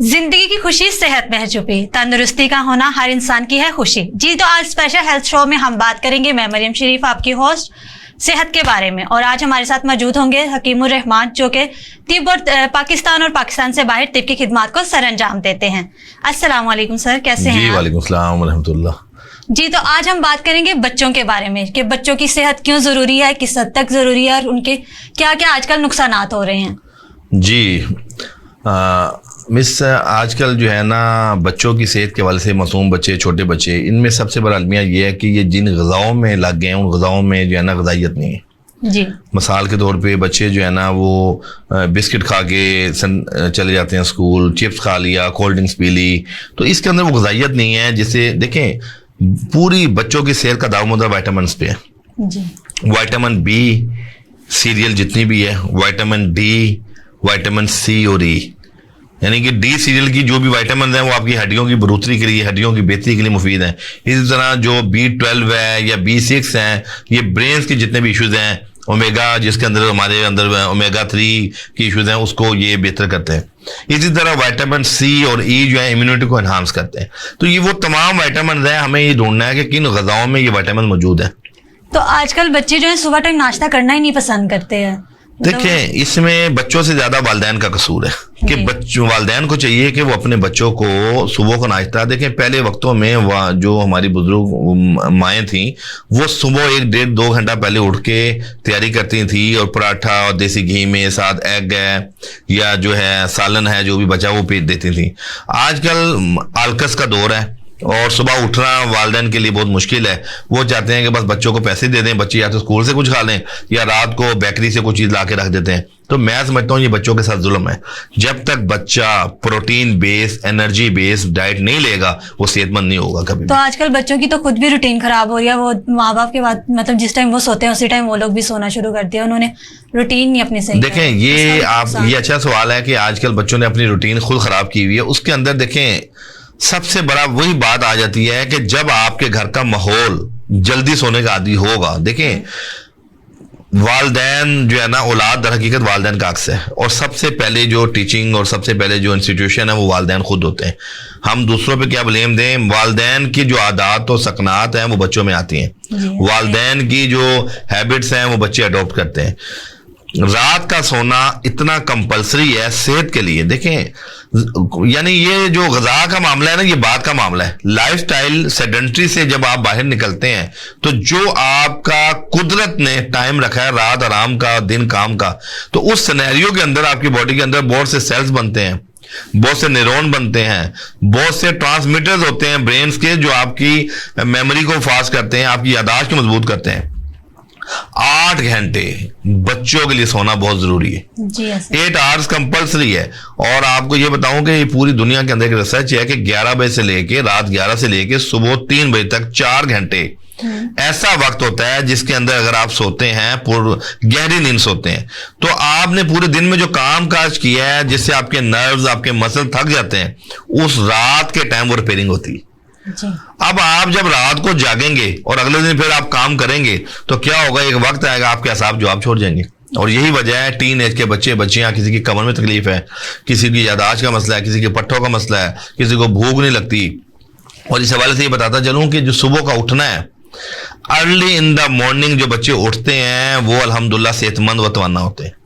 जिंदगी की खुशी सेहत में है छुपी, तंदुरुस्ती का होना हर इंसान की है खुशी। जी तो आज स्पेशल हेल्थ शो में हम बात करेंगे, मैं मरियम शरीफ आपकी होस्ट, सेहत के बारे में। और आज हमारे साथ मौजूद होंगे हकीमुर रहमान, जो कि तिब और पाकिस्तान और पाकिस्तान से बाहर तिब की खिदमात को सर अंजाम देते हैं। अस्सलाम वालेकुम सर, कैसे हैं? जी वालेकुम सलाम व रहमतुल्लाह। जी तो आज हम बात करेंगे बच्चों के बारे में कि बच्चों की सेहत क्यों जरूरी है, किस हद तक जरूरी है और उनके क्या क्या आजकल नुकसानात हो रहे हैं। जी मिस, आजकल जो है ना बच्चों की सेहत के हवाले से, मासूम बच्चे, छोटे बच्चे, इनमें सबसे बड़ा अलमिया ये है कि ये जिन ग़िज़ाओं में लग गए हैं उन ग़िज़ाओं में जो है ना ग़िज़ाइयत नहीं है। जी मिसाल के तौर पे बच्चे जो है ना वो बिस्किट खा के चले जाते हैं स्कूल, चिप्स खा लिया, कोल्ड ड्रिंक्स पी ली, तो इसके अंदर वो ग़िज़ाइयत नहीं है। जिससे देखें पूरी बच्चों की सेहत का दारोमदार विटामिन पे है। जी विटामिन बी, सीरियल जितनी भी है, विटामिन डी, विटामिन सी और ई, यानी कि डी सीरियल की जो भी विटामिन है वो आपकी हड्डियों की बढ़ोतरी के लिए, हड्डियों की बेहतरी के लिए मुफीद है। इसी तरह जो B12 है या B6 है, ये ब्रेन के जितने भी इश्यूज हैं, ओमेगा जिसके अंदर हमारे अंदर ओमेगा 3 की इश्यूज हैं उसको ये बेहतर करते हैं। इसी तरह विटामिन सी और ई जो है इम्यूनिटी को एनहांस करते हैं। तो ये वो तमाम विटामिन है, हमें ये ढूंढना है कि किन ग़िज़ाओं में ये विटामिन मौजूद है। तो आजकल बच्चे जो है सुबह टाइम नाश्ता करना ही नहीं पसंद करते हैं। देखें इसमें बच्चों से ज्यादा वालिदैन का कसूर है कि बच्चों, वालिदैन को चाहिए कि वो अपने बच्चों को सुबह को नाश्ता देखें। पहले वक्तों में जो हमारी बुजुर्ग माएँ थी वो सुबह 1-1.5-2 घंटा पहले उठ के तैयारी करती थी और पराठा और देसी घी में साथ एग है या जो है सालन है जो भी बचा वो पीट देती थी। आजकल आलकस का दौर है और सुबह उठना वालिदैन के लिए बहुत मुश्किल है। वो चाहते हैं कि बस बच्चों को पैसे दे दें, बच्चे या तो स्कूल से कुछ खा लें या रात को बेकरी से कुछ चीज़ ला के रख देते हैं। तो मैं समझता हूँ ये बच्चों के साथ जुल्म है। जब तक बच्चा protein based, energy based diet नहीं लेगा वो सेहतमंद नहीं होगा कभी। तो आजकल बच्चों की तो खुद भी रूटीन खराब हो रही है। वो माँ बाप के बाद मतलब जिस टाइम वो सोते हैं उसी टाइम वो लोग भी सोना शुरू कर दिया, उन्होंने रूटीन नहीं अपनी सही। देखें ये अच्छा सवाल है कि आजकल बच्चों ने अपनी रूटीन खुद खराब की हुई है। उसके अंदर देखें सबसे बड़ा वही बात आ जाती है कि जब आपके घर का माहौल जल्दी सोने का आदी होगा। देखें वालिदैन जो है ना, औलाद दर हकीकत वालिदैन का अक्स है और सबसे पहले जो टीचिंग और सबसे पहले जो इंस्टीट्यूशन है वो वालिदैन खुद होते हैं। हम दूसरों पे क्या ब्लेम दें, वालिदैन की जो आदत और सकनात हैं वो बच्चों में आती हैं। वालिदैन की जो हैबिट्स हैं वो बच्चे अडॉप्ट करते हैं। रात का सोना इतना कंपलसरी है सेहत के लिए। देखें यानी ये जो ग़िज़ा का मामला है ना, ये बात का मामला है। लाइफस्टाइल सेडेंट्री से जब आप बाहर निकलते हैं तो जो आपका कुदरत ने टाइम रखा है रात आराम का, दिन काम का, तो उस सिनेरियो के अंदर आपकी बॉडी के अंदर बहुत से सेल्स बनते हैं, बहुत से न्यूरॉन बनते हैं, बहुत से ट्रांसमीटर्स होते हैं ब्रेन के जो आपकी मेमोरी को फास्ट करते हैं, आपकी याददाश्त को मजबूत करते हैं। 8 घंटे बच्चों के लिए सोना बहुत जरूरी है। 8 आवर्स कंपल्सरी है। और आपको ये बताऊं कि ये पूरी दुनिया के अंदर एक रिसर्च है कि 11 बजे से लेके रात 11 से लेके सुबह 3 बजे तक 4 घंटे ऐसा वक्त होता है जिसके अंदर अगर आप सोते हैं, गहरी नींद सोते हैं, तो आपने पूरे दिन में जो काम काज किया है जिससे आपके नर्व्स, आपके मसल थक जाते हैं, उस रात के टाइम वो रिपेयरिंग होती है। अब आप जब रात को जागेंगे और अगले दिन फिर आप काम करेंगे तो क्या होगा, एक वक्त आएगा आपके असाब जवाब छोड़ जाएंगे। और यही वजह है टीन एज के बच्चे, बच्चियां, किसी की कमर में तकलीफ है, किसी की याददाश्त का मसला है, किसी के पट्टों का मसला है, किसी को भूख नहीं लगती। और इस हवाले से ये बताता चलूं कि जो सुबह का उठना है, अर्ली इन द मॉर्निंग जो बच्चे उठते हैं वो अल्हम्दुलिल्लाह सेहतमंद व तवाना होते हैं।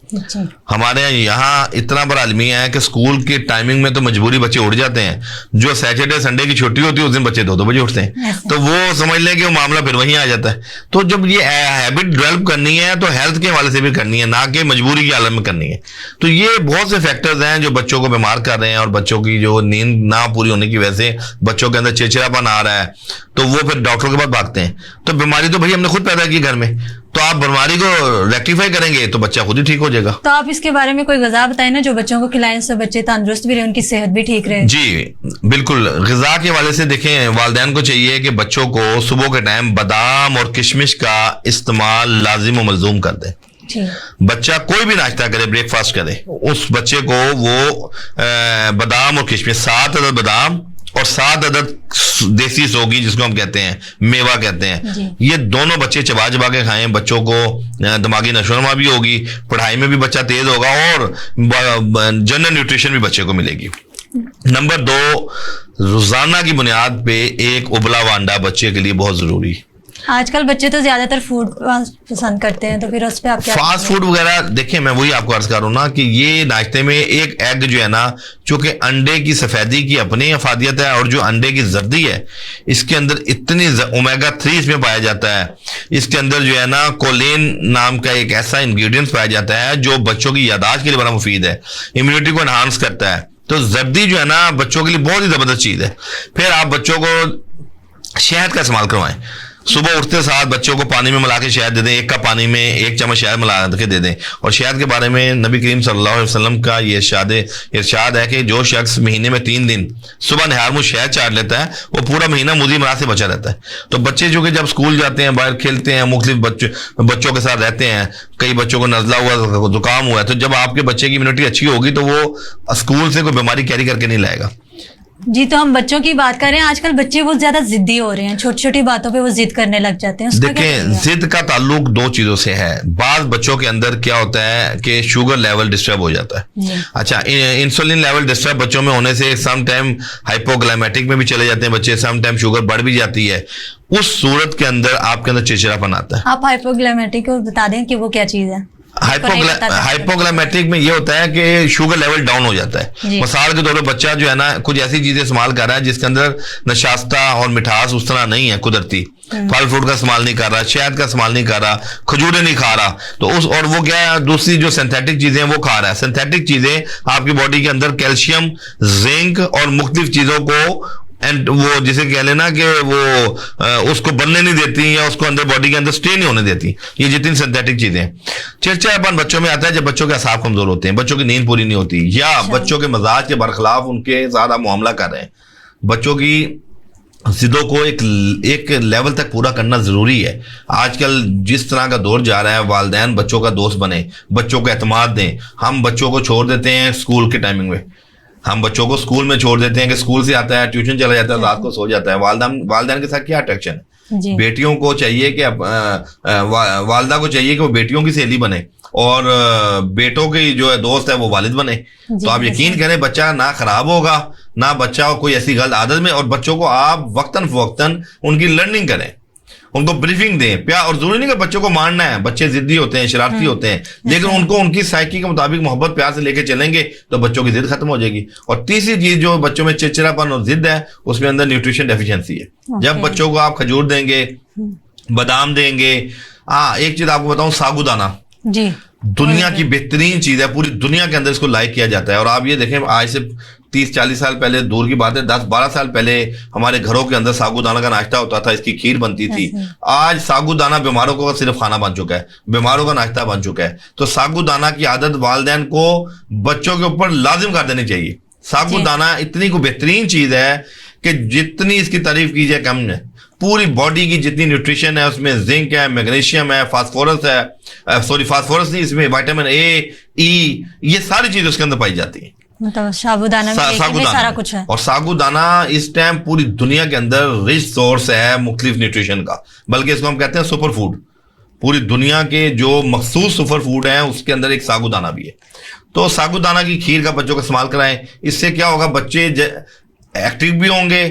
हमारे यहाँ इतना बड़ा अलमिया है कि स्कूल की टाइमिंग में तो मजबूरी बच्चे उठ जाते हैं। जो सैटरडे संडे की छुट्टी होती है उस दिन बच्चे 2-2 बजे उठते हैं, तो वो समझ लें कि वो मामला फिर वहीं आ जाता है। तो जब ये हैबिट डेवलप करनी है तो हेल्थ के हवाले से भी करनी है, ना कि मजबूरी के आलम में करनी है। तो ये बहुत से फैक्टर्स हैं जो बच्चों को बीमार कर रहे हैं और बच्चों की जो नींद ना पूरी होने की वजह से बच्चों के अंदर चिड़चिड़ापन आ रहा है, तो वो फिर डॉक्टर के पास भागते हैं। तो बीमारी तो भाई हमने खुद पैदा की घर में, तो आप बीमारी को रेक्टिफाई करेंगे तो बच्चा खुद ही ठीक हो जाएगा। तो आप इसके बारे में कोई ग़िज़ा बताएं ना जो बच्चों को खिलाएं से बच्चे तंदुरुस्त भी रहे, उनकी सेहत भी ठीक रहे। जी बिल्कुल, ग़िज़ा के हवाले से देखें वालिदैन को चाहिए कि बच्चों को सुबह के टाइम बादाम और किशमिश का इस्तेमाल लाजिम और मलजूम कर दें। बच्चा कोई भी नाश्ता करे, ब्रेकफास्ट करे, उस बच्चे को वो बादाम और किशमिश, 7 अदद बादाम और 7 अदद देसी सौगी जिसको हम कहते हैं, मेवा कहते हैं, ये दोनों बच्चे चबा चबा के खाएं। बच्चों को दिमागी नशोनुमा भी होगी, पढ़ाई में भी बच्चा तेज होगा और जनरल न्यूट्रिशन भी बच्चे को मिलेगी। नंबर 2, रोजाना की बुनियाद पे एक उबला हुआ अंडा बच्चे के लिए बहुत जरूरी। आजकल बच्चे तो ज्यादातर फूड पसंद करते हैं, तो फिर उस पे आप क्या फास्ट फूड वगैरह देखिए, मैं वही आपको अर्ज कर रहा हूँ ना कि ये नाश्ते में एक एग जो है ना, चूंकि अंडे की सफेदी की अपनी अफादियत है और जो अंडे की जर्दी है इसके अंदर इतनी ओमेगा 3 इसमें पाया जाता है। इसके अंदर जो है ना कोलिन नाम का एक ऐसा इंग्रेडिएंट पाया जाता है जो बच्चों की यादाश्त के लिए बड़ा मुफीद है, इम्यूनिटी को एनहांस करता है। तो जर्दी जो है ना बच्चों के लिए बहुत ही जबरदस्त चीज है। फिर आप बच्चों को शहद का इस्तेमाल करवाएं। सुबह उठते साथ बच्चों को पानी में मिला के शहद दे दें, 1 कप पानी में 1 चम्मच शहद मिला के दे दें। और शहद के बारे में नबी करीम सल्लल्लाहु अलैहि वसल्लम का ये इरशाद है कि जो शख्स महीने में 3 दिन सुबह निहार मुँह शहद चाट लेता है वो पूरा महीना मुजी मराज से बचा रहता है। तो बच्चे जो कि जब स्कूल जाते हैं, बाहर खेलते हैं, मुख्तलिफ बच्चों के साथ रहते हैं, कई बच्चों को नजला हुआ, जुकाम हुआ है, तो जब आपके बच्चे की इम्यूनिटी अच्छी होगी तो वो स्कूल से कोई बीमारी कैरी करके नहीं लाएगा। जी, तो हम बच्चों की बात कर रहे हैं। आजकल बच्चे बहुत ज्यादा जिद्दी हो रहे हैं, छोटी छोटी बातों पे वो जिद करने लग जाते हैं। देखें, जिद का ताल्लुक 2 चीजों से है। बाज बच्चों के अंदर क्या होता है कि शुगर लेवल डिस्टर्ब हो जाता है। अच्छा, इंसुलिन लेवल डिस्टर्ब बच्चों में होने से सम टाइम हाइपोग्लाइमेटिक में भी चले जाते हैं बच्चे, सम टाइम शुगर बढ़ भी जाती है। उस सूरत के अंदर आपके अंदर चिड़चिड़ापन आता है। आप हाइपोग्लाइमेटिक को बता दें कि वो क्या चीज है। हाइपोग्लाइमेटिक में ये होता है कि शुगर लेवल डाउन हो जाता है। मिसाल के तौर पर बच्चा जो है ना कुछ ऐसी चीजें इस्तेमाल कर रहा है जिसके अंदर नशास्ता और मिठास उस तरह नहीं है कुदरती, फल फ्रूट का इस्तेमाल नहीं कर रहा, शहद का इस्तेमाल नहीं कर रहा, खजूरें नहीं खा रहा, तो और वो क्या है, दूसरी जो सिंथेटिक चीजें वो खा रहा है। सिंथेटिक चीजें आपकी बॉडी के अंदर कैल्शियम, जिंक और मुख्तलिफ चीजों को एंड वो जिसे कह लेना कि वो उसको बनने नहीं देती या उसको अंदर बॉडी के अंदर स्टे नहीं होने देती। ये जितनी सिंथेटिक चीजें, चिड़चिड़ापन बच्चों में आता है जब बच्चों के असाब कमजोर होते हैं, बच्चों की नींद पूरी नहीं होती, या बच्चों के मजाज के बरखिलाफ उनके साथ आप मामला कर रहे हैं। बच्चों की जिदों को एक लेवल तक पूरा करना जरूरी है। आजकल जिस तरह का दौर जा रहा है, वालिदैन बच्चों का दोस्त बने, बच्चों को एतमाद दें। हम बच्चों को छोड़ देते हैं स्कूल के टाइमिंग में, हम बच्चों को स्कूल में छोड़ देते हैं कि स्कूल से आता है, ट्यूशन चला जाता है, रात को सो जाता है। वालिदैन के साथ क्या अट्रैक्शन है? बेटियों को चाहिए कि वालिदा को चाहिए कि वो बेटियों की सहेली बने और बेटों की जो है दोस्त है वो वालिद बने। तो आप यकीन करें बच्चा ना खराब होगा, ना बच्चा कोई ऐसी गलत आदत में, और बच्चों को आप वक्तन फवक्तन उनकी लर्निंग करें, उनको ब्रीफिंग दें। प्यार, और जरूरी नहीं कि बच्चों को मारना है, बच्चे जिद्दी होते हैं, शरारती होते हैं, लेकिन उनको उनकी साइकी के मुताबिक मोहब्बत प्यार से लेके चलेंगे तो बच्चों की जिद खत्म हो जाएगी। और तीसरी चीज जो बच्चों में चिड़चिड़ापन और जिद है, उसमें अंदर न्यूट्रिशन डेफिशिएंसी है। जब बच्चों को आप खजूर देंगे, बादाम देंगे, एक चीज आपको बताऊं, साबूदाना जी दुनिया की बेहतरीन चीज है, पूरी दुनिया के अंदर इसको लाइक किया जाता है। और आप ये देखें, आज से 30-40 साल पहले दूर की बात है, 10-12 साल पहले हमारे घरों के अंदर साबूदाना का नाश्ता होता था, इसकी खीर बनती थी। आज साबूदाना बीमारों का सिर्फ खाना बन चुका है, बीमारों का नाश्ता बन चुका है। तो साबूदाना की आदत वालिदैन को बच्चों के ऊपर लाजिम कर देनी चाहिए। साबूदाना इतनी को बेहतरीन चीज है कि जितनी इसकी तारीफ की जाए कम है। पूरी बॉडी की जितनी न्यूट्रिशन है उसमें जिंक है, मैग्नीशियम है, फास्फोरस है, फास्फोरस नहीं, इसमें विटामिन ए, ई, ये सारी चीज उसके अंदर पाई जाती है। मतलब साबूदाना में सारा कुछ है। और साबूदाना इस टाइम पूरी दुनिया के अंदर रिच सोर्स है मुख्तलिफ न्यूट्रिशन का, बल्कि इसको हम कहते हैं सुपर फूड। पूरी दुनिया के जो मखसूस सुपर फूड है उसके अंदर एक साबूदाना भी है। तो साबूदाना की खीर का बच्चों का इस्तेमाल कराएं। इससे क्या होगा, बच्चे एक्टिव भी होंगे,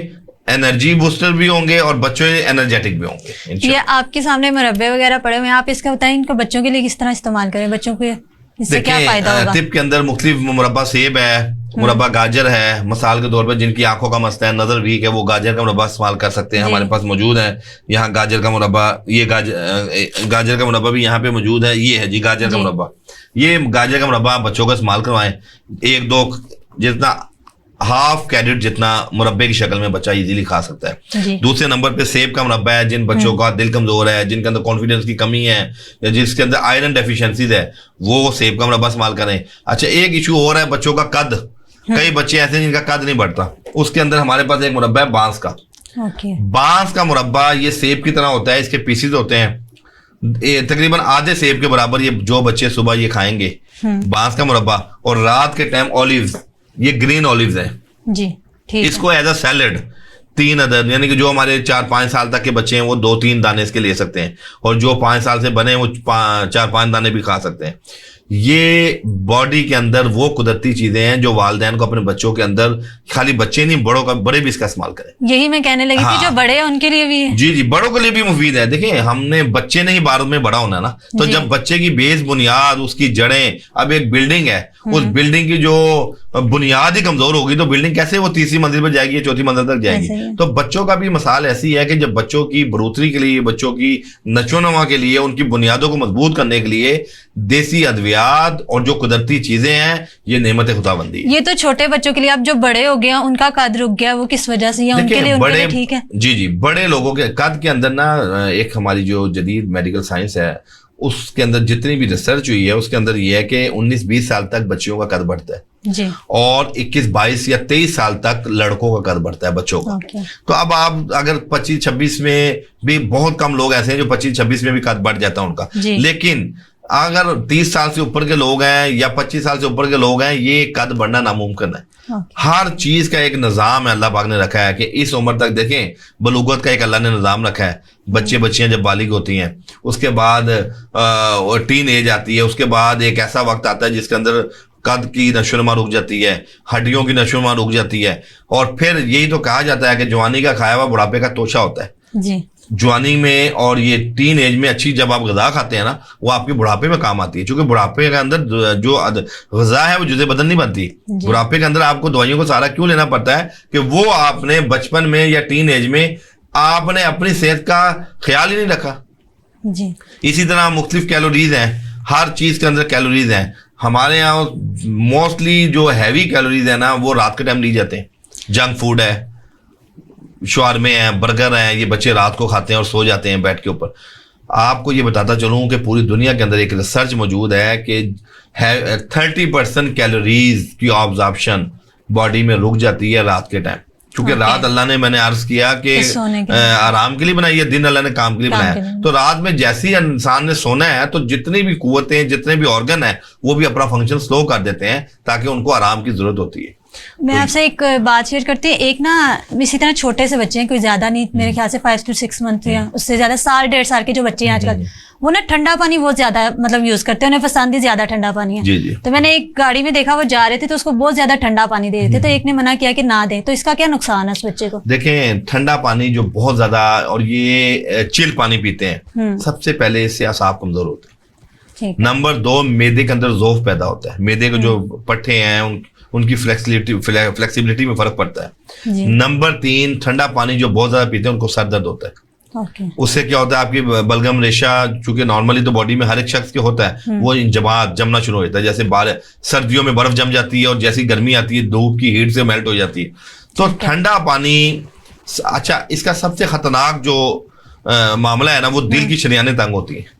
एनर्जी बूस्टर भी होंगे और बच्चे एनर्जेटिक भी होंगे। ये आपके सामने मुरब्बे वगैरह पड़े हुए हैं, आप इसका बताएं इनको बच्चों के लिए किस तरह इस्तेमाल करें, बच्चों को इससे क्या फायदा होगा? टिप के अंदर मुख्तलिफ मुरब्बा सेब है, मुरब्बा गाजर है। मिसाल के तौर पर जिनकी आंखों का मसला है, नजर वीक है, वो गाजर का मुरब्बा इस्तेमाल कर सकते हैं। हमारे पास मौजूद है यहाँ गाजर का मुरब्बा। ये गाजर का मुरब्बा भी यहाँ पे मौजूद है। ये है जी गाजर का मुरब्बा। ये गाजर का मुरब्बा बच्चों का इस्तेमाल करवाएं। 1-2 जितना हाफ कैरेट जितना मुरब्बे की शक्ल में बच्चा इजीली खा सकता है। दूसरे नंबर पे सेब का मुरब्बा है। जिन बच्चों का दिल कमजोर है, जिनके अंदर कॉन्फिडेंस की कमी है या जिसके अंदर आयरन डेफिशिएंसीज है, वो सेब का मुरब्बा इस्तेमाल करें। अच्छा, एक इशू और है बच्चों का कद। कई बच्चे ऐसे जिनका कद नहीं बढ़ता, उसके अंदर हमारे पास एक मुरब्बा है बांस का। बांस का मुरब्बा ये सेब की तरह होता है, इसके पीसेज होते हैं तकरीबन आधे सेब के बराबर। ये जो बच्चे सुबह ये खाएंगे बांस का मुरब्बा, और रात के टाइम ऑलिव्स, ये ग्रीन ऑलिव्स हैं जी, ठीक। इसको एज अ सैलेड 3 अदद, यानी कि जो हमारे 4-5 साल तक के बच्चे हैं वो 2-3 दाने इसके ले सकते हैं, और जो 5 साल से बने हैं वो 4-5 दाने भी खा सकते हैं। ये बॉडी के अंदर वो कुदरती चीजें हैं जो वालिदैन को अपने बच्चों के अंदर, खाली बच्चे नहीं, बड़े भी इसका इस्तेमाल करें। यही मैं कहने लगी हाँ। थी, जो बड़े हैं उनके लिए भी है। जी जी, बड़ों के लिए भी मुफीद है। देखिए, हमने बच्चे ने ही भारत में बड़ा होना है ना, तो जब बच्चे की बेस बुनियाद, उसकी जड़ें, अब एक बिल्डिंग है, उस बिल्डिंग की जो बुनियाद ही कमजोर होगी तो बिल्डिंग कैसे वो तीसरी मंजिल पर जाएगी, चौथी मंजिल तक जाएगी। तो बच्चों का भी मिसाल ऐसी है कि जब बच्चों की बढ़ोतरी के लिए, बच्चों की नशोनुमा के लिए, उनकी बुनियादों को मजबूत करने के लिए देसी अद्वियात और जो कुदरती चीजें हैं, ये नेमत खुदाबंदी है। ये तो छोटे बच्चों के लिए। अब जो बड़े हो गए उनका कद रुक गया, वो किस वजह से, या उनके लिए ठीक है? जी जी, बड़े लोगों के कद के अंदर ना, एक हमारी जो जदीद मेडिकल साइंस है उसके अंदर जितनी भी रिसर्च हुई है उसके अंदर ये है कि 19-20 साल तक बच्चियों का कद बढ़ता है जी, और 21-22 या 23 साल तक लड़कों का कद बढ़ता है, बच्चों का। तो अब आप अगर 25-26 में भी, बहुत कम लोग ऐसे हैं जो 25-26 में भी कद बढ़ जाता है उनका, लेकिन अगर 30 साल से ऊपर के लोग हैं या 25 साल से ऊपर के लोग हैं, ये कद बढ़ना नामुमकिन है। हर चीज का एक निजाम है, अल्लाह पाक ने रखा है कि इस उम्र तक, देखें, बलूगत का एक अल्लाह ने निजाम रखा है। बच्चे बच्चियां जब बालिग होती हैं, उसके बाद टीन एज आती है, उसके बाद एक ऐसा वक्त आता है जिसके अंदर कद की नशोनुमा रुक जाती है, हड्डियों की नशोनुमा रुक जाती है, और फिर यही तो कहा जाता है कि जवानी का खाया हुआ बुढ़ापे का तोशा होता है जी। जवानी में और ये टीन एज में अच्छी जब आप गजा खाते हैं ना, वो आपके बुढ़ापे में काम आती है, क्योंकि बुढ़ापे के अंदर जो गजा है वो जुज़े बदन नहीं बनती। बुढ़ापे के अंदर आपको दवाइयों को सहारा क्यों लेना पड़ता है कि वो आपने बचपन में या टीन एज में आपने अपनी सेहत का ख्याल ही नहीं रखा जी। इसी तरह मुख्तलिफ कैलोरीज हैं, हर चीज के अंदर कैलोरीज हैं। हमारे यहाँ मोस्टली जो हैवी कैलोरीज है ना, वो रात के टाइम ली जाते हैं। जंक फूड है, शवारमे हैं, बर्गर हैं, ये बच्चे रात को खाते हैं और सो जाते हैं बेड के ऊपर। आपको ये बताता चलूं कि पूरी दुनिया के अंदर एक रिसर्च मौजूद है कि 30% कैलोरीज की ऑब्जॉर्प्शन बॉडी में रुक जाती है रात के टाइम, क्योंकि रात अल्लाह ने, मैंने अर्ज किया कि आराम के लिए बनाई है, दिन अल्लाह ने काम के लिए बनाया है। तो रात में जैसे ही इंसान ने सोना है तो जितनी भी कुव्वतें, जितने भी ऑर्गन है, वो भी अपना फंक्शन स्लो कर देते हैं ताकि उनको आराम की जरूरत होती है। मैं आपसे एक बात शेयर करती हूँ। एक ना इसी तरह छोटे से बच्चे हैं, कोई ज्यादा नहीं, मेरे ख्याल से 5 to 6 मंथ या उससे ज्यादा, 1.5 साल के जो बच्चे हैं आजकल, वो ना ठंडा पानी बहुत ज्यादा मतलब यूज करते हैं, उन्हें पसंद ही ज्यादा ठंडा पानी है। जी जी। तो मैंने एक गाड़ी में देखा, वो जा रहे थे तो उसको बहुत ज्यादा ठंडा पानी दे रहे थे, तो एक ने मना किया कि ना दे। तो इसका क्या नुकसान है उस बच्चे को? देखें, ठंडा पानी जो बहुत ज्यादा, और ये चिल पानी पीते हैं, सबसे पहले इससे असाब कमजोर होते हैं। नंबर 2, मैदे के अंदर ज़ौफ पैदा होता है, मैदे के जो पट्टे हैं उनकी फ्लेक्सिबिलिटी में फर्क पड़ता है। नंबर 3, ठंडा पानी जो बहुत ज्यादा पीते हैं उनको सर दर्द होता है। उससे क्या होता है, आपकी बलगम रेशा, चूंकि नॉर्मली तो बॉडी में हर एक शख्स के होता है, वो जमना शुरू हो जाता है। जैसे सर्दियों में बर्फ जम जाती है और जैसी गर्मी आती है धूप की हीट से मेल्ट हो जाती है। तो ठंडा पानी, अच्छा, इसका सबसे खतरनाक जो मामला है ना, वो दिल की शरियानें तंग होती है।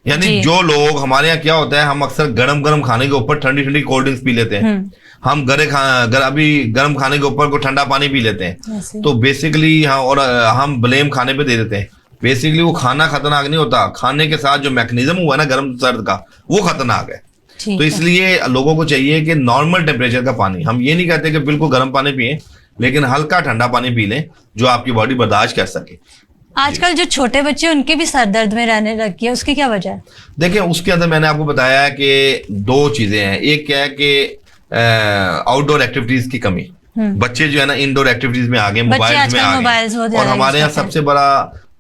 यानी जो लोग, हमारे यहाँ क्या होता है, हम अक्सर गरम गरम खाने के ऊपर ठंडी ठंडी कोल्ड ड्रिंक्स पी लेते हैं, हम अभी गर्म खाने के ऊपर को ठंडा पानी पी लेते हैं। तो बेसिकली और हम ब्लेम खाने पे दे देते हैं। बेसिकली वो खाना खतरनाक नहीं होता, खाने के साथ जो मैकेनिज्म हुआ ना गर्म सर्द का, वो खतरनाक है। तो इसलिए लोगों को चाहिए कि नॉर्मल टेम्परेचर का पानी, हम ये नहीं कहते कि बिल्कुल गर्म पानी पिए, लेकिन हल्का ठंडा पानी पी लें जो आपकी बॉडी बर्दाश्त कर सके। आजकल जो छोटे बच्चे, उनके भी सर दर्द में रहने लगी है, उसकी क्या वजह है? देखिए, उसके अंदर मैंने आपको बताया है कि 2 चीजें हैं। एक क्या है कि आउटडोर एक्टिविटीज की कमी, बच्चे जो है ना इंडोर एक्टिविटीज में आ गए, मोबाइल में आ गए। और हमारे यहाँ सबसे बड़ा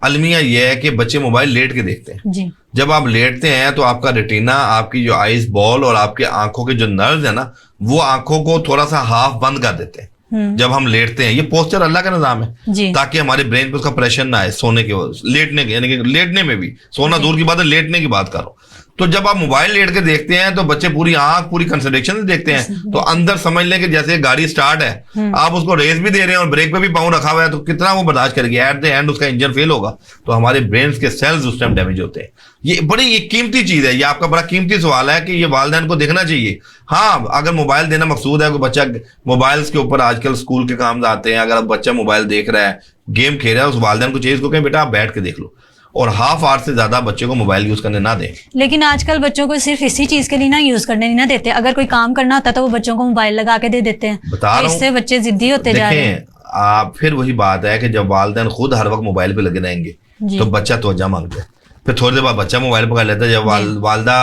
अलमिया यह है कि बच्चे मोबाइल लेट के देखते हैं जी। जब आप लेटते हैं तो आपका रेटिना, आपकी जो आइस बॉल और आपके आंखों के जो नर्व्स है ना, वो आंखों को थोड़ा सा हाफ बंद कर देते हैं जब हम लेटते हैं। ये पोस्चर अल्लाह का निजाम है ताकि हमारे ब्रेन पे उसका प्रेशर ना आए सोने के, लेटने के, यानी कि लेटने में भी, सोना दूर की बात है, लेटने की बात कर रहा हूं। तो जब आप मोबाइल लेट के देखते हैं तो बच्चे पूरी आंख, पूरी कंसंट्रेशन से देखते हैं, तो अंदर समझ लें कि जैसे गाड़ी स्टार्ट है, आप उसको रेस भी दे रहे हैं और ब्रेक पे भी पाँव रखा हुआ है, तो कितना वो बर्दाश्त करेगी, एट द एंड उसका इंजन फेल होगा। तो हमारे ब्रेन के सेल्स उस टाइम डैमेज होते हैं। ये बड़ी ये कीमती चीज है, ये आपका बड़ा कीमती सवाल है कि ये वालिदैन को देखना चाहिए। हाँ, अगर मोबाइल देना मकसूद है, कोई बच्चा मोबाइल के ऊपर आजकल स्कूल के काम आते हैं, अगर बच्चा मोबाइल देख रहा है, गेम खेल रहा है, उस वालिदैन को चाहिए, इसको कहें बेटा आप बैठ के देख लो, और हाफ आवर से ज्यादा बच्चे को मोबाइल यूज करने ना दें। लेकिन आजकल बच्चों को सिर्फ इसी चीज के लिए ना यूज करने नहीं ना देते, अगर कोई काम करना होता तो वो बच्चों को मोबाइल लगा के दे देते हैं, बता रहा हूं, इससे बच्चे जिद्दी होते जा रहे हैं। आप फिर वही बात है कि जब वालिदैन खुद हर वक्त मोबाइल पे लगे रहेंगे तो बच्चा तवज्जो मांगता है। फिर थोड़ी देर बाद बच्चा मोबाइल पकड़ लेता है। जब वालदा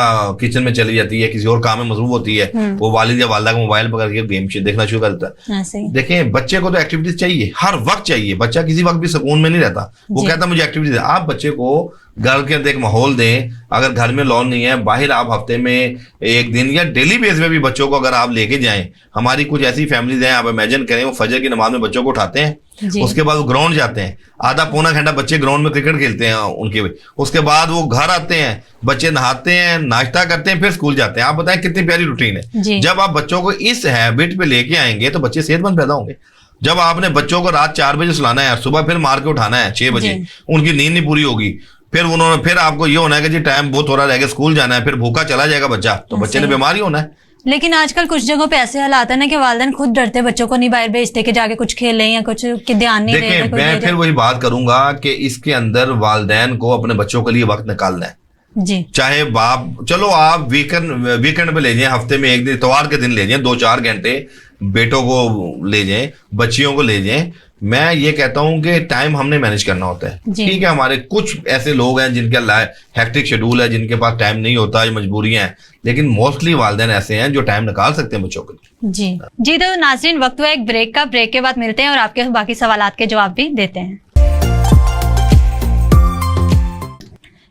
किचन में चली जाती है, किसी और काम में मसरूफ होती है, वो वालिद या वालदा का मोबाइल पकड़ के गेम देखना शुरू कर देता है। देखें, बच्चे को तो एक्टिविटीज चाहिए, हर वक्त चाहिए। बच्चा किसी वक्त भी सुकून में नहीं रहता, वो कहता मुझे एक्टिविटीज। आप बच्चे को घर के अंदर एक माहौल दें। अगर घर में लॉन नहीं है, बाहर आप हफ्ते में एक दिन या डेली बेस में भी बच्चों को अगर आप लेके जाएं। हमारी कुछ ऐसी फैमिलीज हैं, आप इमेजिन करें, वो फजर की नमाज में बच्चों को उठाते हैं, उसके बाद वो ग्राउंड जाते हैं, आधा पौना घंटा बच्चे ग्राउंड में क्रिकेट खेलते हैं उनके। उसके बाद वो घर आते हैं, बच्चे नहाते हैं, नाश्ता करते हैं, फिर स्कूल जाते हैं। आप बताएं कितनी प्यारी रूटीन है। जब आप बच्चों को इस हैबिट पे लेके आएंगे तो बच्चे सेहतमंद पैदा होंगे। जब आपने बच्चों को रात 4 बजे सुलाना है, सुबह फिर मार के उठाना है 6 बजे, उनकी नींद नहीं पूरी होगी, फिर आपको ये होना है कि जी टाइम बहुत थोड़ा रह गया, स्कूल जाना है, फिर भूखा चला जाएगा बच्चा, तो बच्चे ने बीमारी होना है। लेकिन आजकल कुछ जगहों पे ऐसे हालात है ना कि वालिदैन खुद डरते बच्चों को नहीं बाहर भेजते कि जाके कुछ खेलें या कुछ की ध्यान नहीं देखें, मैं फिर वही बात करूंगा कि इसके अंदर वालिदैन को अपने बच्चों के लिए वक्त निकालना है जी। चाहे बाप, चलो आप वीकेंड पे ले जाएं, हफ्ते में एक दिन, इतवार के दिन ले जाएं, 2-4 घंटे बेटों को ले जाएं, बच्चियों को ले जाएं। मैं ये कहता हूं कि टाइम हमने मैनेज करना होता है। ठीक है, हमारे कुछ ऐसे लोग हैं जिनका हेक्टिक शेड्यूल है, जिनके पास टाइम नहीं होता, ये मजबूरियां हैं, लेकिन मोस्टली वालिदैन ऐसे हैं जो टाइम निकाल सकते हैं बच्चों के लिए। जी तो नाज़रीन, वक्त हुआ एक ब्रेक का। ब्रेक के बाद मिलते हैं और आपके बाकी सवालात के जवाब भी देते हैं।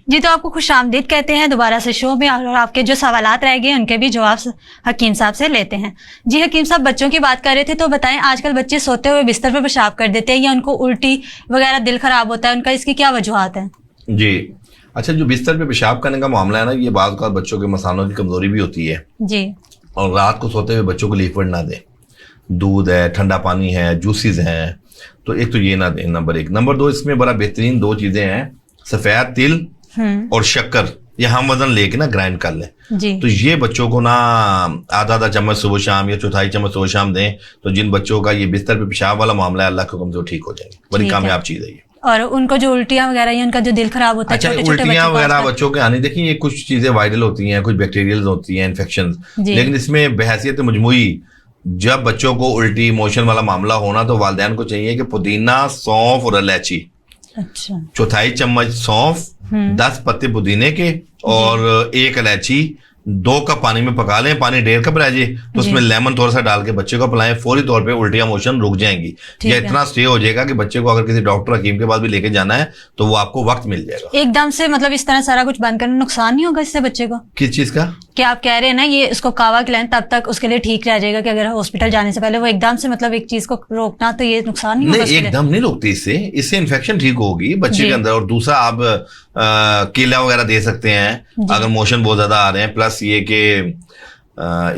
जी तो आपको खुशामदीद कहते हैं दोबारा से शो में, और आपके जो सवालात रह गए उनके भी जवाब हकीम साहब से लेते हैं। जी हकीम साहब, बच्चों की बात कर रहे थे, तो बताएं आजकल बच्चे सोते हुए बिस्तर पर पेशाब कर देते हैं या उनको उल्टी वगैरह, दिल खराब होता है उनका, इसकी क्या वजूहात है? जी अच्छा, जो बिस्तर पे पेशाब करने का मामला है ना, ये बात का बच्चों के मसालों की कमजोरी भी होती है जी। और रात को सोते हुए बच्चों को लिक्विड ना दें, दूध है, ठंडा पानी है, जूसेस हैं, तो एक तो ये ना दें, नंबर 1। नंबर 2, इसमें बड़ा बेहतरीन 2 चीजें हैं, सफेद तिल और शक्कर, ये हम वजन लेके ना ग्राइंड कर लें। तो ये बच्चों को ना आधा चम्मच सुबह शाम या 1/4 चम्मच सुबह शाम दें, तो जिन बच्चों का ये बिस्तर पे पेशाब वाला मामला है, अल्लाह के हुक्म से ठीक हो जाएंगे। बड़ी कामयाब चीज है ये। और उनको जो उल्टियां वगैरह या उनका जो दिल खराब होता है, अच्छा, उल्टियां वगैरह बच्चों के आने, देखिए ये कुछ चीजें वायरल होती हैं, कुछ बैक्टीरियल होती हैं, इन्फेक्शन, लेकिन इसमें बहैसियत मजमूई जब बच्चों को उल्टी मोशन वाला मामला होना, तो वालिदैन को चाहिए कि पुदीना, सौंफ और इलायची, 1/4 चम्मच सौंफ, 10 पत्ते पुदीने के और 1 इलायची 2 कप पानी में पका लें। पानी 1.5 कप रह जाए तो उसमें लेमन थोड़ा सा डाल के बच्चे को पिलाएं, फौरी तौर पे उल्टियां मोशन रुक जाएंगी। या इतना स्टे हो जाएगा कि बच्चे को अगर किसी डॉक्टर हकीम के पास भी लेके जाना है तो वो आपको वक्त मिल जाएगा। एकदम से मतलब इस तरह सारा कुछ बंद करना नुकसान नहीं होगा इससे बच्चे को? किस चीज का? क्या आप कह रहे हैं ना, ये उसको कावा खिलाएं तब तक उसके लिए ठीक रह जाएगा, कि अगर हॉस्पिटल जाने से पहले वो एकदम से मतलब एक चीज को रोकना, तो ये नुकसान नहीं होगा? नहीं, एकदम नहीं रोकती, इससे इन्फेक्शन ठीक होगी बच्चे के अंदर। और दूसरा, आप केला वगैरह दे सकते हैं अगर मोशन बहुत ज्यादा आ रहे हैं। प्लस ये कि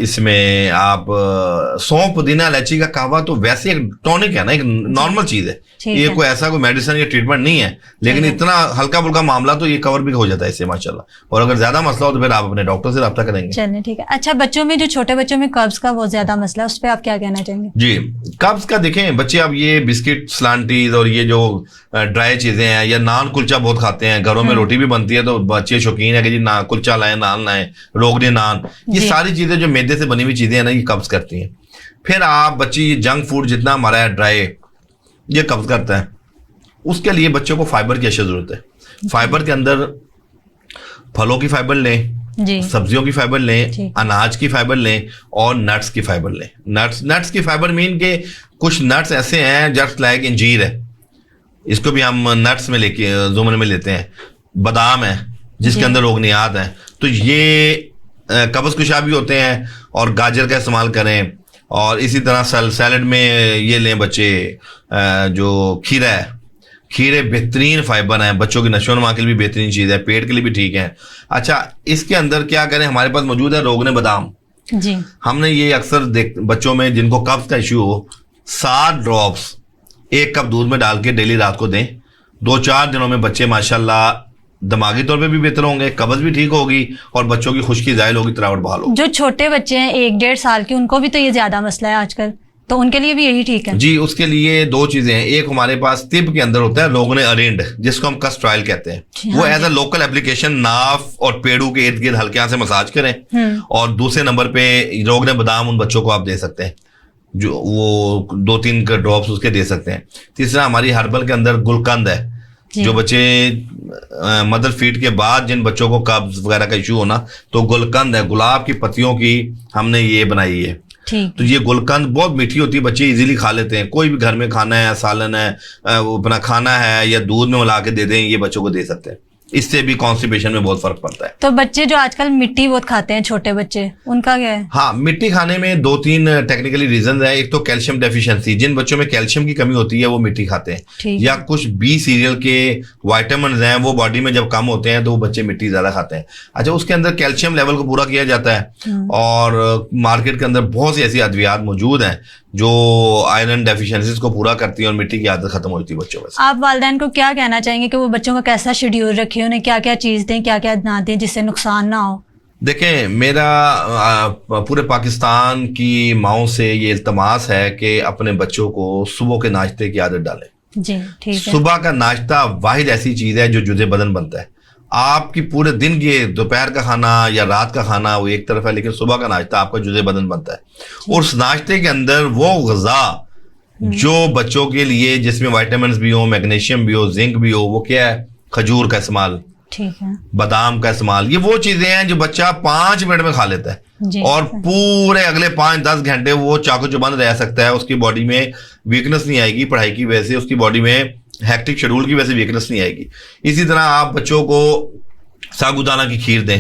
इसमें आप सौंफ, पुदीना, इलायची का कहवा तो वैसे एक टॉनिक है ना, एक नॉर्मल चीज है, ये कोई ऐसा कोई मेडिसिन या ट्रीटमेंट नहीं है, लेकिन इतना हल्का फुल्का मामला तो ये कवर भी हो जाता है इससे माशाल्लाह। और अगर ज्यादा मसला हो तो फिर आप अपने डॉक्टर से रब्ता करेंगे। चलिए ठीक है। अच्छा, बच्चों में जो छोटे बच्चों में कब्ज का बहुत ज्यादा मसला है, उस पर आप क्या कहना चाहेंगे? जी, कब्ज का देखें, बच्चे अब ये बिस्किट, स्लांटीज और ये जो ड्राई चीजें हैं, या नान कुलचा बहुत खाते हैं, घरों में रोटी भी बनती है तो बच्चे शौकीन है कि जी ना कुलचा लाएं, नान लाएं, रोगने नान, ये सारी चीजें जो मैदे से बनी हुई चीजें हैं ना, ये कब्ज करती हैं। फिर आप बच्ची जंक फूड जितना हमारा है ड्राई, ये कब्ज करता है। उसके लिए बच्चों को फाइबर की अशद जरूरत है। फाइबर के अंदर फलों की फाइबर लें, सब्जियों की फाइबर लें, अनाज की फाइबर लें और नट्स की फाइबर लें। नट्स की फाइबर मीन के कुछ नट्स ऐसे हैं जस्ट लाइक इंजीर है, इसको भी हम नट्स में लेके जुमरे में लेते हैं। बादाम है जिसके अंदर रोगनियात है, तो ये कब्ज कुशा भी होते हैं। और गाजर का इस्तेमाल करें, और इसी तरह सैलड में ये लें बच्चे, जो खीरा है, खीरे बेहतरीन फाइबर हैं, बच्चों की नशोनुमा के लिए भी बेहतरीन चीज़ है, पेट के लिए भी ठीक है। अच्छा, इसके अंदर क्या करें, हमारे पास मौजूद है रोगने बादाम जी। हमने ये अक्सर बच्चों में जिनको कब्ज का इश्यू हो, 7 ड्रॉप्स 1 कप दूध में डाल के डेली रात को दें। 2-4 दिनों में बच्चे माशाल्लाह दिमागी तौर पे भी बेहतर होंगे, कब्ज भी ठीक होगी और बच्चों की खुश्की जाहिल होगी, तरावट बहाल होगी। जो छोटे बच्चे हैं 1-1.5 साल के, उनको भी तो ये ज्यादा मसला है आजकल, तो उनके लिए भी यही ठीक है? जी, उसके लिए 2 चीजें हैं। एक हमारे पास तिब के अंदर होता है रोगने अरेंड, जिसको हम कस्ट ऑयल कहते हैं। वो एज अ लोकल एप्लीकेशन नाफ और पेड़ू के इर्द गिर्द हल्के से मसाज करें। और दूसरे नंबर पे रोगने बादाम उन बच्चों को आप दे सकते हैं, जो वो 2-3 ड्रॉप्स उसके दे सकते हैं। तीसरा, हमारी हर्बल के अंदर गुलकंद है, जी। जो बच्चे मदर फीड के बाद जिन बच्चों को कब्ज वगैरह का इशू होना, तो गुलकंद है, गुलाब की पत्तियों की हमने ये बनाई है। ठीक। तो ये गुलकंद बहुत मीठी होती है, बच्चे इजीली खा लेते हैं। कोई भी घर में खाना है, सालन है, वो अपना खाना है, या दूध में मिला के दे दें, ये बच्चों को दे सकते हैं। इससे भी कॉन्स्टिपेशन में बहुत फर्क पड़ता है। तो बच्चे जो आजकल मिट्टी बहुत खाते हैं, छोटे बच्चे, उनका क्या है? हाँ, मिट्टी खाने में 2-3 टेक्निकली रीजन है। एक तो कैल्शियम डेफिशिएंसी, जिन बच्चों में कैल्शियम की कमी होती है वो मिट्टी खाते हैं, या कुछ बी सीरियल के वाइटामिन हैं वो बॉडी में जब कम होते हैं तो वो बच्चे मिट्टी ज्यादा खाते हैं। अच्छा, उसके अंदर कैल्शियम लेवल को पूरा किया जाता है, और मार्केट के अंदर बहुत सी ऐसी अद्वियात मौजूद हैं जो आयरन डेफिशिएंसीज को पूरा करती है और मिट्टी की आदत खत्म होती है बच्चों में। आप वालिदैन को क्या कहना चाहेंगे कि वो बच्चों का कैसा शेड्यूल रखे, उन्हें क्या क्या चीज दें, क्या क्या ना दें जिससे नुकसान ना हो? देखें, मेरा पूरे पाकिस्तान की माओं से ये इल्तमास है कि अपने बच्चों को सुबह के नाश्ते की आदत डालें। जी, ठीक है। सुबह का नाश्ता वाहिद ऐसी चीज है जो जुज़े बदन बनता है। आपकी पूरे दिन की दोपहर का खाना या रात का खाना वो एक तरफ है, लेकिन सुबह का नाश्ता आपका जुज़े बदन बनता है। और उस नाश्ते के अंदर वो ग़िज़ा जो बच्चों के लिए, जिसमें विटामिन भी हो, मैग्नीशियम भी हो, जिंक भी हो, वो क्या है? खजूर का इस्तेमाल, ठीक है, बादाम का इस्तेमाल। ये वो चीजें हैं जो बच्चा 5 मिनट में खा लेता है और पूरे अगले 5-10 घंटे वो चाकू चुबंद रह सकता है। उसकी बॉडी में वीकनेस नहीं आएगी, पढ़ाई की वजह से उसकी बॉडी में हेक्टिक शेड्यूल की वजह से वीकनेस नहीं आएगी। इसी तरह आप बच्चों को साबूदाना की खीर दें,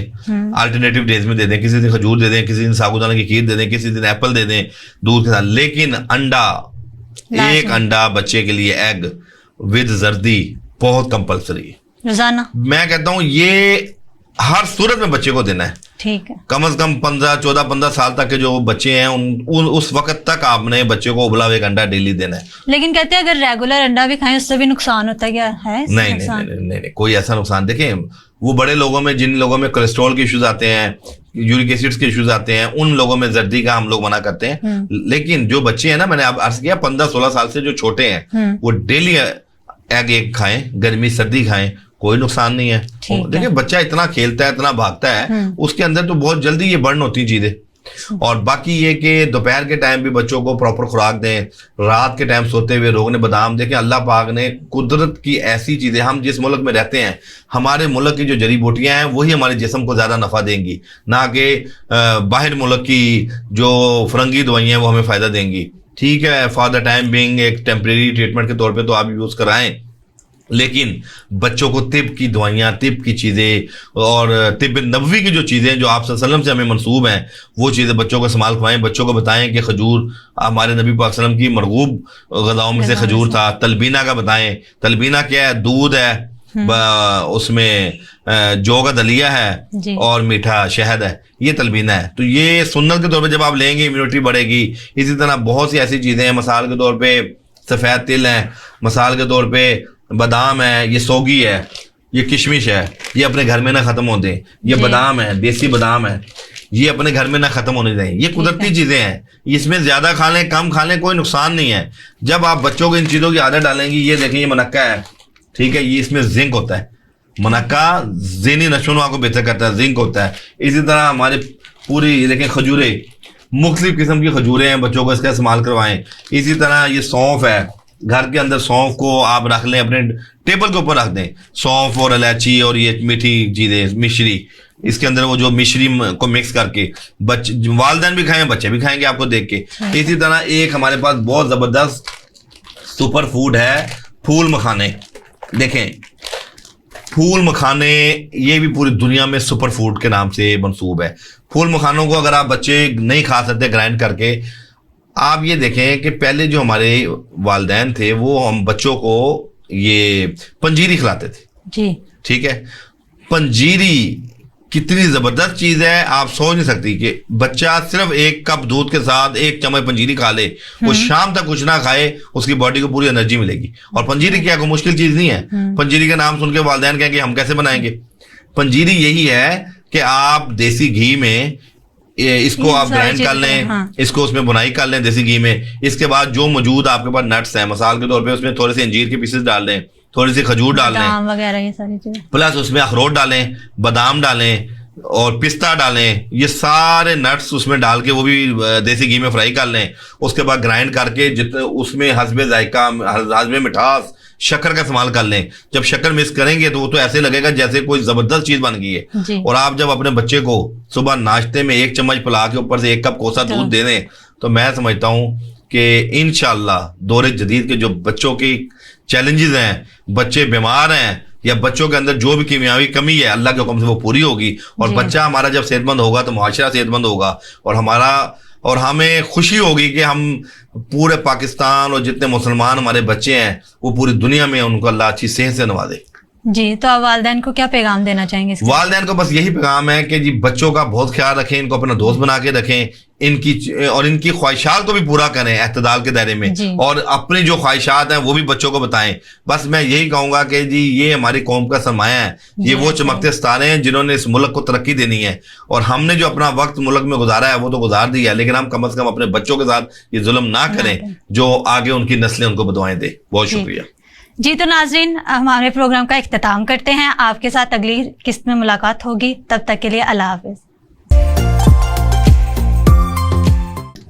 अल्टरनेटिव डेज में दे दें, किसी दिन खजूर दे दें, किसी दिन साबूदाना की खीर दे दें, किसी दिन एप्पल दे दें दूध के साथ। लेकिन अंडा, एक अंडा बच्चे के लिए, एग विद जर्दी, बहुत कंपल्सरी है रोजाना। मैं कहता हूं ये हर सूरत में बच्चे को देना है। ठीक है। कम से कम 14-15 साल तक के जो बच्चे हैं उस वक्त तक आपने बच्चे को उबला हुआ एक अंडा डेली देना है। लेकिन कहते हैं अगर रेगुलर अंडा भी खाएं उससे भी नुकसान होता है, क्या है? नहीं, कोई ऐसा नुकसान। देखें, वो बड़े लोगों में, जिन लोगों में कोलेस्ट्रॉल के इश्यूज आते हैं, यूरिक एसिड्स के इश्यूज आते हैं, उन लोगों में जर्दी का हम लोग मना करते हैं। लेकिन जो बच्चे हैं ना, मैंने अब अर्ज किया 15-16 साल से जो छोटे हैं, वो डेली एग एक खाएं, गर्मी सर्दी खाएं, कोई नुकसान नहीं है। देखिए, बच्चा इतना खेलता है, इतना भागता है, उसके अंदर तो बहुत जल्दी ये बर्न होती चीजें। और बाकी ये कि दोपहर के टाइम भी बच्चों को प्रॉपर खुराक दें, रात के टाइम सोते हुए रोगने बादाम। देखें, अल्लाह पाक ने कुदरत की ऐसी चीजें, हम जिस मुल्क में रहते हैं, हमारे मुल्क की जो जड़ी बूटियां हैं वही हमारे जिस्म को ज्यादा नफा देंगी, ना कि बाहर मुल्क की जो फरंगी दवाइयां वो हमें फायदा देंगी। ठीक है, फॉर द टाइम बीइंग एक टेम्परेरी ट्रीटमेंट के तौर पे तो आप यूज कराएं, लेकिन बच्चों को तिब की दवाइयाँ, तिब की चीज़ें और तिब नबवी की जो चीज़ें जो आप सल्लल्लाहु अलैहि वसल्लम से हमें मंसूब हैं, वो चीज़ें बच्चों को इस्तेमाल करवाएं। बच्चों को बताएं कि खजूर हमारे नबी पाक सल्लल्लाहु अलैहि वसल्लम की मरगूब ग़िज़ाओं में से खजूर था। तलबीना का बताएं, तलबीना क्या है? दूध है, उसमें जौ का दलिया है और मीठा शहद है, ये तलबीना है। तो ये सुन्नत के तौर पे जब आप लेंगे इम्यूनिटी बढ़ेगी। इसी तरह बहुत सी ऐसी चीज़ें हैं, मसाल के तौर पे सफ़ेद तिल है, मसाल के तौर पे बादाम है, ये सोगी है, ये किशमिश है, ये अपने घर में ना ख़त्म हो दें। ये बादाम है, देसी बादाम है, ये अपने घर में ना ख़त्म होने दें। ये कुदरती चीज़ें हैं, इसमें ज़्यादा खा लें, कम खा लें, कोई नुकसान नहीं है। जब आप बच्चों को इन चीज़ों की आदत डालेंगी, ये देखें, ये मुनक्का है, ठीक है, ये इसमें जिंक होता है। मुनक्का ज़हनी नशोनुमा को बेहतर करता है, जिंक होता है। इसी तरह हमारे पूरी, ये देखें, खजूरें, मुख्तलिफ किस्म की खजूरें हैं, बच्चों को इसका इस्तेमाल करवाएं। इसी तरह ये सौंफ है, घर के अंदर सौंफ को आप रख लें, अपने टेबल के ऊपर रख दें। सौंफ और इलायची और ये मीठी चीज़ें, मिश्री, इसके अंदर वो जो मिश्री को मिक्स करके बच्चे, वालिदैन भी खाएं, बच्चे भी खाएंगे आपको देख के। इसी तरह एक हमारे पास बहुत ज़बरदस्त सुपर फूड है, फूल मखाने। देखें, फूल मखाने ये भी पूरी दुनिया में सुपर फूड के नाम से मंसूब है। फूल मखानों को अगर आप बच्चे नहीं खा सकते ग्राइंड करके, आप ये देखें कि पहले जो हमारे वालिदैन थे वो हम बच्चों को ये पंजीरी खिलाते थे जी। ठीक है, पंजीरी कितनी जबरदस्त चीज है, आप सोच नहीं सकती कि बच्चा सिर्फ 1 कप दूध के साथ 1 चम्मच पंजीरी खा ले, वो शाम तक कुछ ना खाए, उसकी बॉडी को पूरी एनर्जी मिलेगी। और पंजीरी क्या कोई मुश्किल चीज नहीं है। पंजीरी का नाम सुन के वालिदैन कहेंगे हम कैसे बनाएंगे। पंजीरी यही है कि आप देसी घी में इसको आप ग्राइंड कर लें, इसको उसमें बुनाई कर लें देसी घी में। इसके बाद जो मौजूद आपके पास नट्स हैं, मसाल के तौर पे उसमें थोड़े से अंजीर के पीसेस डाल दें, थोड़ी सी खजूर डाल लें वगैरह, ये सारी चीजें, प्लस उसमें अखरोट डालें, बादाम डालें और पिस्ता डालें। ये सारे नट्स उसमें डाल के वो भी देसी घी में फ्राई कर लें। उसके बाद ग्राइंड करके जितने उसमें हस्बे जायका, हस्बे मिठास, शक्कर का इस्तेमाल कर लें। जब शक्कर मिस करेंगे तो वो तो ऐसे लगेगा जैसे कोई जबरदस्त चीज बन गई जी। है। और आप जब अपने बच्चे को सुबह नाश्ते में 1 चम्मच पिला के ऊपर से 1 कप कोसा दूध दे दें तो मैं समझता हूं कि इंशाल्लाह दौरे जदीद के जो बच्चों की चैलेंजेस हैं, बच्चे बीमार हैं या बच्चों के अंदर जो भी कीमियावी कमी है अल्लाह के हुक्म से वो पूरी होगी। और जी। बच्चा हमारा जब सेहतमंद होगा तो मुआशरा सेहतमंद होगा और हमें खुशी होगी कि हम पूरे पाकिस्तान और जितने मुसलमान हमारे बच्चे हैं वो पूरी दुनिया में उनको अल्लाह अच्छी सेहत से नवाजे। जी, तो आप वालिदैन को क्या पैगाम देना चाहेंगे इसके? वालिदैन को बस यही पैगाम है कि जी बच्चों का बहुत ख्याल रखें, इनको अपना दोस्त बना के रखें, इनकी ख्वाहिशात को भी पूरा करें एतदाल के दायरे में, और अपनी जो ख्वाहिशात हैं वो भी बच्चों को बताएं। बस मैं यही कहूंगा कि जी ये हमारी कौम का सरमाया है, ये वो चमकते सितारे हैं जिन्होंने इस मुल्क को तरक्की देनी है। और हमने जो अपना वक्त मुल्क में गुजारा है वो तो गुजार दिया है, लेकिन हम कम से कम अपने बच्चों के साथ ये जुल्म ना करें जो आगे उनकी नस्लें उनको बदुआएं दे। बहुत शुक्रिया जी। तो नाजरीन, हमारे प्रोग्राम का इख्तिताम करते हैं। आपके साथ अगली किस्त में मुलाकात होगी, तब तक के लिए अल्लाह हाफिज।